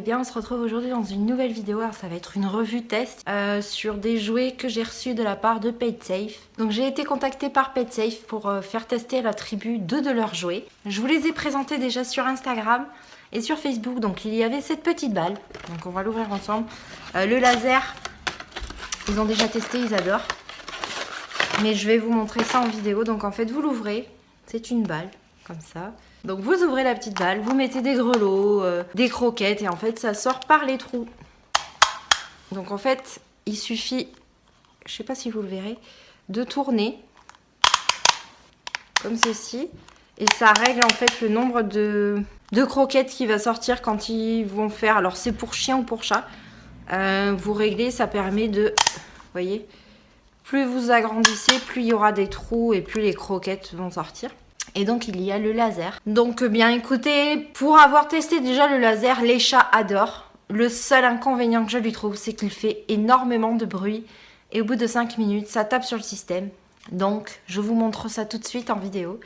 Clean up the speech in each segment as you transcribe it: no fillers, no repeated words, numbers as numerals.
bien, on se retrouve aujourd'hui dans une nouvelle vidéo. Alors ça va être une revue test sur des jouets que j'ai reçus de la part de PetSafe. Donc j'ai été contactée par PetSafe pour faire tester à la tribu 2 de leurs jouets. Je vous les ai présentés déjà sur Instagram et sur Facebook. Donc il y avait cette petite balle, donc on va l'ouvrir ensemble. Le laser, ils ont déjà testé, ils adorent. Mais je vais vous montrer ça en vidéo. Donc en fait vous l'ouvrez, c'est une balle comme ça. Donc vous ouvrez la petite balle, vous mettez des grelots, des croquettes et en fait ça sort par les trous. Donc en fait il suffit, je sais pas si vous le verrez, de tourner comme ceci et ça règle en fait le nombre de croquettes qui va sortir quand ils vont faire. Alors c'est pour chien ou pour chat. Vous réglez, ça permet de, vous voyez, plus vous agrandissez, plus il y aura des trous et plus les croquettes vont sortir. Et donc il y a le laser. Donc bien écoutez, pour avoir testé déjà le laser, les chats adorent. Le seul inconvénient que je lui trouve, c'est qu'il fait énormément de bruit. Et au bout de 5 minutes, ça tape sur le système. Donc je vous montre ça tout de suite en vidéo.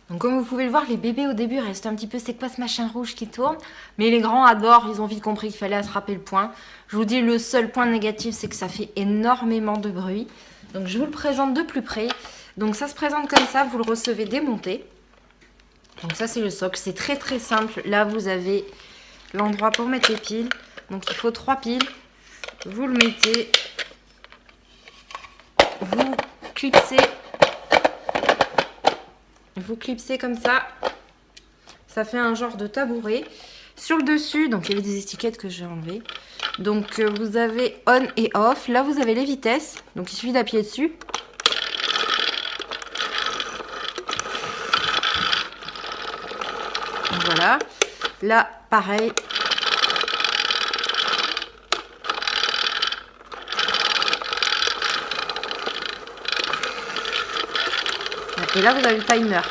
Donc comme vous pouvez le voir, les bébés au début restent un petit peu c'est quoi ce machin rouge qui tourne. Mais les grands adorent, ils ont vite compris qu'il fallait attraper le point. Je vous dis, le seul point négatif, c'est que ça fait énormément de bruit. Donc je vous le présente de plus près. Donc ça se présente comme ça, vous le recevez démonté. Donc ça c'est le socle, c'est très très simple. Là vous avez l'endroit pour mettre les piles. Donc il faut 3 piles. Vous le mettez. Vous clipsez. Vous clipsez comme ça. Ça fait un genre de tabouret. Sur le dessus, donc il y avait des étiquettes que j'ai enlevées. Donc vous avez on et off. Là vous avez les vitesses. Donc il suffit d'appuyer dessus. Donc, voilà. Là pareil. Et là, vous avez le timer.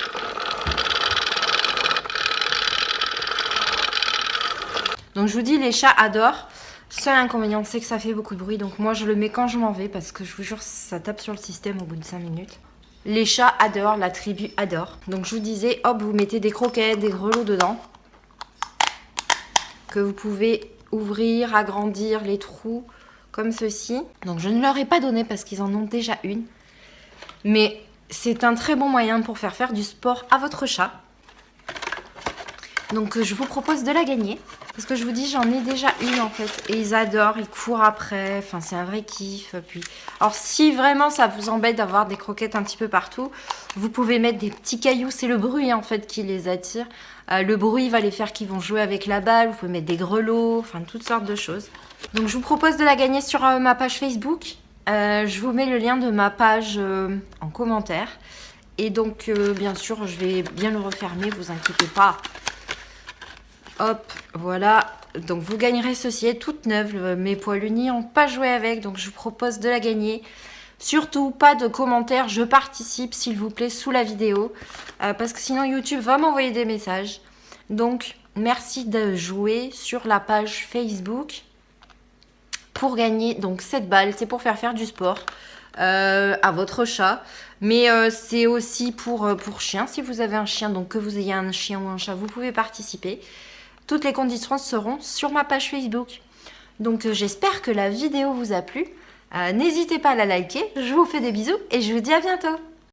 Donc, je vous dis, les chats adorent. Seul inconvénient, c'est que ça fait beaucoup de bruit. Donc, moi, je le mets quand je m'en vais parce que je vous jure, ça tape sur le système au bout de 5 minutes. Les chats adorent, la tribu adore. Donc, je vous disais, hop, vous mettez des croquettes, des grelots dedans. Que vous pouvez ouvrir, agrandir les trous comme ceci. Donc, je ne leur ai pas donné parce qu'ils en ont déjà une. Mais c'est un très bon moyen pour faire du sport à votre chat. Donc je vous propose de la gagner. Parce que je vous dis, j'en ai déjà une en fait. Et ils adorent, ils courent après. Enfin, c'est un vrai kiff. Puis, alors si vraiment ça vous embête d'avoir des croquettes un petit peu partout, vous pouvez mettre des petits cailloux. C'est le bruit en fait qui les attire. Le bruit va les faire qu'ils vont jouer avec la balle. Vous pouvez mettre des grelots, enfin toutes sortes de choses. Donc je vous propose de la gagner sur ma page Facebook. Je vous mets le lien de ma page en commentaire. Et donc, bien sûr, je vais bien le refermer, vous inquiétez pas. Hop, voilà. Donc, vous gagnerez ceci, elle est toute neuve. Mes poilus n'ont pas joué avec, donc je vous propose de la gagner. Surtout, pas de commentaires, je participe, s'il vous plaît, sous la vidéo. Parce que sinon, YouTube va m'envoyer des messages. Donc, merci de jouer sur la page Facebook. Pour gagner donc cette balle, c'est pour faire du sport à votre chat, mais c'est aussi pour chien. Si vous avez un chien, donc que vous ayez un chien ou un chat, vous pouvez participer. Toutes les conditions seront sur ma page Facebook. Donc j'espère que la vidéo vous a plu. N'hésitez pas à la liker. Je vous fais des bisous et je vous dis à bientôt.